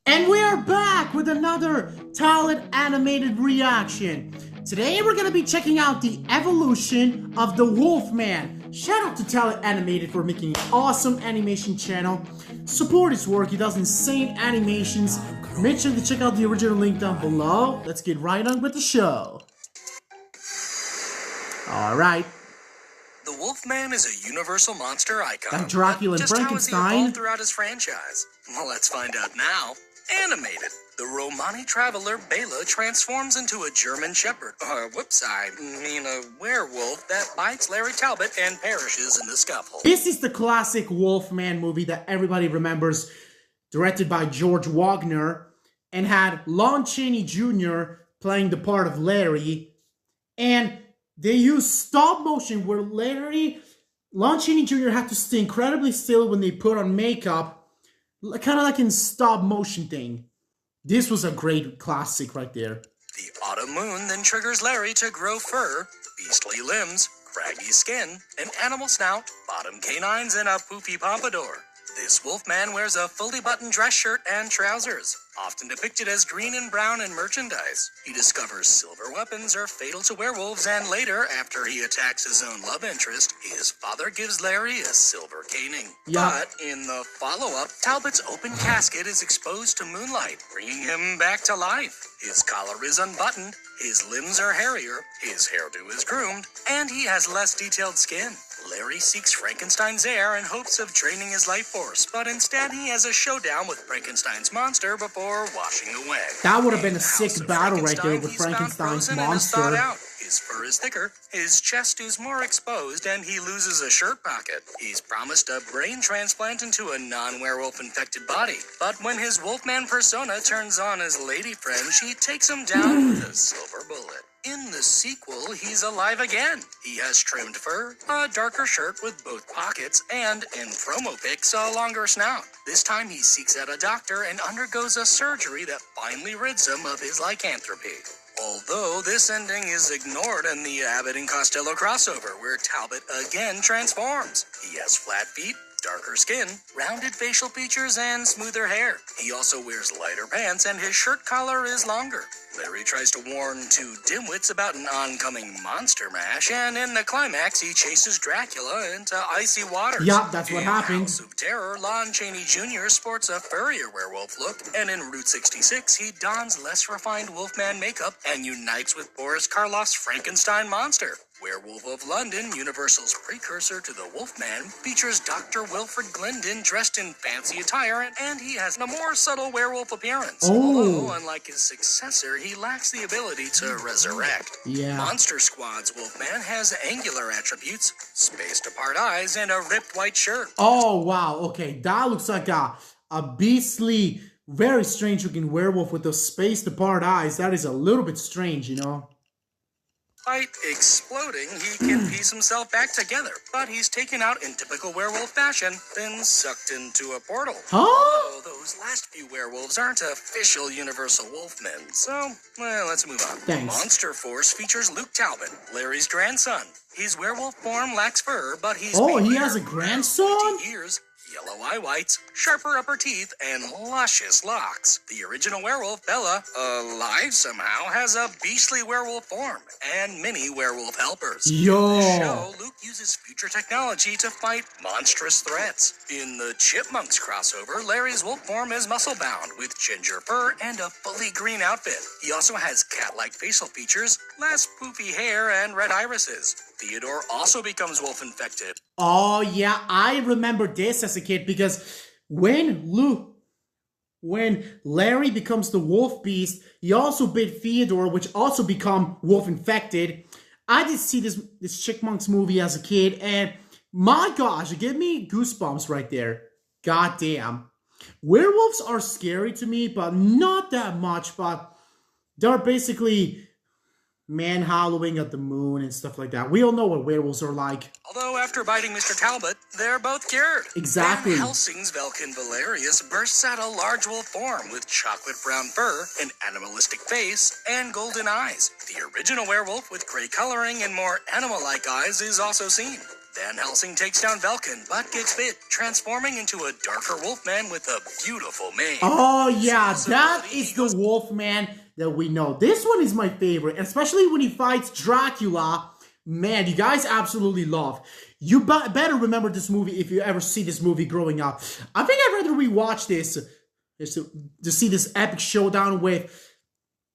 And we are back with another Talent animated reaction. Today we're going to be checking out the evolution of the Wolfman. Shout out to Talent Animated for making an awesome animation channel. Support his work, he does insane animations. Make sure to check out the original link down below. Let's get right on with the show. Alright. The Wolfman is a universal monster icon. Like Dracula and just Frankenstein. How has he evolved throughout his franchise? Well, let's find out now. Animated. The Romani traveler Bela transforms into a German shepherd. I mean a werewolf that bites Larry Talbot and perishes in the scuffle. This is the classic Wolfman movie that everybody remembers, directed by George Wagner, and had Lon Chaney Jr. playing the part of Larry, and they used stop motion where Lon Chaney Jr. had to stay incredibly still when they put on makeup, kind of like in stop motion thing. This was a great classic right there. The autumn moon then triggers Larry to grow fur, beastly limbs, craggy skin, an animal snout, bottom canines, and a poofy pompadour. This Wolfman wears a fully buttoned dress shirt and trousers, often depicted as green and brown in merchandise. He discovers silver weapons are fatal to werewolves, and later, after he attacks his own love interest, his father gives Larry a silver caning. Yeah. But in the follow-up, Talbot's open casket is exposed to moonlight, bringing him back to life. His collar is unbuttoned, his limbs are hairier, his hairdo is groomed, and he has less detailed skin. Larry seeks Frankenstein's heir in hopes of draining his life force, but instead he has a showdown with Frankenstein's monster before washing away. That would have been a sick battle right there with Frankenstein's monster. His fur is thicker, his chest is more exposed, and he loses a shirt pocket. He's promised a brain transplant into a non-werewolf infected body, but when his Wolfman persona turns on his lady friend, she takes him down with a silver bullet. In the sequel, he's alive again. He has trimmed fur, a darker shirt with both pockets, and, in promo pics, a longer snout. This time he seeks out a doctor and undergoes a surgery that finally rids him of his lycanthropy. Although this ending is ignored in the Abbott and Costello crossover, where Talbot again transforms. He has flat feet, darker skin, rounded facial features, and smoother hair. He also wears lighter pants, and his shirt collar is longer. Larry tries to warn two dimwits about an oncoming monster mash, and in the climax, he chases Dracula into icy waters. Yup, that's what happened. In House of Terror, Lon Chaney Jr. sports a furrier werewolf look, and in Route 66, he dons less refined Wolfman makeup and unites with Boris Karloff's Frankenstein monster. Werewolf of London, Universal's precursor to the Wolfman, features Dr. Wilfred Glendon dressed in fancy attire, and he has a more subtle werewolf appearance. Although, unlike his successor, he lacks the ability to resurrect. Yeah. Monster Squad's Wolfman has angular attributes, spaced apart eyes, and a ripped white shirt. Oh, wow. Okay, that looks like a beastly, very strange looking werewolf with those spaced apart eyes. That is a little bit strange, you know? Despite exploding, he can piece himself back together, but he's taken out in typical werewolf fashion, then sucked into a portal. Huh? Although those last few werewolves aren't official Universal Wolfmen, so, well, let's move on. Thanks. Monster Force features Luke Talbot, Larry's grandson. His werewolf form lacks fur, but he's he has a grandson? pointy ears, yellow eye whites, sharper upper teeth, and luscious locks. The original werewolf, Bella, alive somehow, has a beastly werewolf form and many werewolf helpers. Yo. In the show, Luke uses future technology to fight monstrous threats. In the Chipmunks crossover, Larry's wolf form is muscle-bound with ginger fur and a fully green outfit. He also has cat-like facial features, less poofy hair, and red irises. Theodore also becomes wolf-infected. Oh, yeah, I remember this as a kid because when Larry becomes the wolf beast, he also bit Theodore, which also become wolf-infected. I did see this Chipmunks movie as a kid, and my gosh, it gave me goosebumps right there. God damn. Werewolves are scary to me, but not that much, but they're basically man-howling at the moon and stuff like that. We all know what werewolves are like. Although after biting Mr. Talbot, they're both cured. Exactly. Van Helsing's Velkin Valerius bursts out a large wolf form with chocolate brown fur, an animalistic face, and golden eyes. The original werewolf with gray coloring and more animal-like eyes is also seen. Van Helsing takes down Velkin, but gets bit, transforming into a darker Wolfman with a beautiful mane. Oh yeah, that is the Wolfman that we know. This one is my favorite, especially when he fights Dracula. Man, you guys absolutely love. You better remember this movie if you ever see this movie growing up. I think I'd rather rewatch this just to see this epic showdown with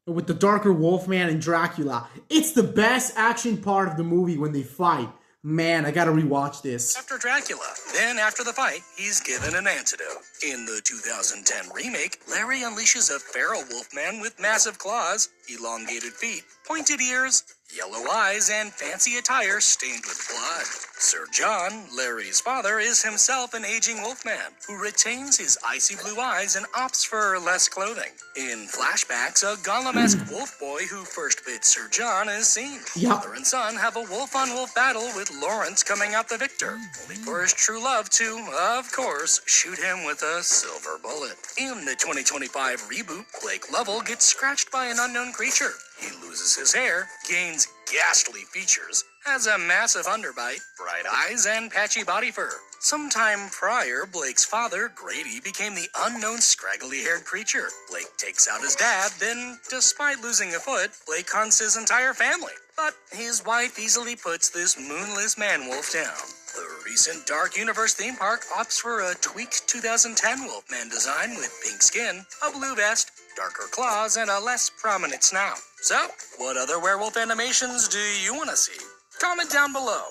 the darker Wolfman and Dracula. It's the best action part of the movie when they fight. Man, I gotta rewatch this. After Dracula, then after the fight, he's given an antidote. In the 2010 remake, Larry unleashes a feral Wolfman with massive claws, elongated feet, pointed ears, yellow eyes, and fancy attire stained with blood. Sir John, Larry's father, is himself an aging Wolfman who retains his icy blue eyes and opts for less clothing. In flashbacks, a Gollum-esque wolf boy who first bit Sir John is seen. Father and son have a wolf-on-wolf battle with Lawrence coming out the victor, only for his true love to, of course, shoot him with a silver bullet. In the 2025 reboot, Blake Lovell gets scratched by an unknown creature. He loses his hair, gains ghastly features, has a massive underbite, bright eyes, and patchy body fur. Sometime prior, Blake's father, Grady, became the unknown scraggly-haired creature. Blake takes out his dad, then, despite losing a foot, Blake hunts his entire family. But his wife easily puts this moonless man-wolf down. The recent Dark Universe theme park opts for a tweaked 2010 Wolfman design with pink skin, a blue vest, darker claws, and a less prominent snout. So, what other werewolf animations do you want to see? Comment down below.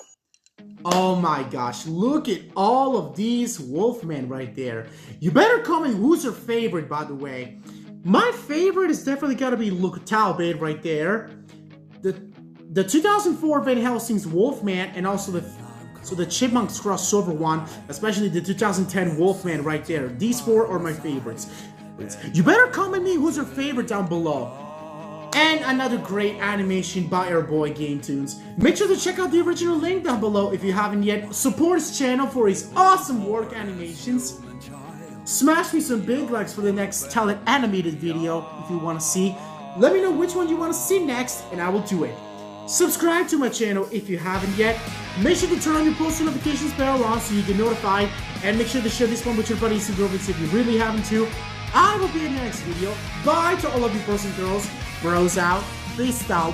Oh my gosh, look at all of these Wolfmen right there. You better comment who's your favorite, by the way. My favorite is definitely gotta be Luke Talbot right there. The 2004 Van Helsing's Wolfman, and also the Chipmunks crossover one, especially the 2010 Wolfman right there. These four are my favorites. You better comment me who's your favorite down below. And another great animation by our boy Game Tunes. Make sure to check out the original link down below if you haven't yet. Support his channel for his awesome work animations. Smash me some big likes for the next talent animated video if you want to see. Let me know which one you want to see next and I will do it. Subscribe to my channel if you haven't yet. Make sure to turn on your post notifications bell on so you get notified. And make sure to share this one with your buddies and girlfriends if you really haven't to. I will be in the next video. Bye to all of you boys and girls. Bros out. Peace out.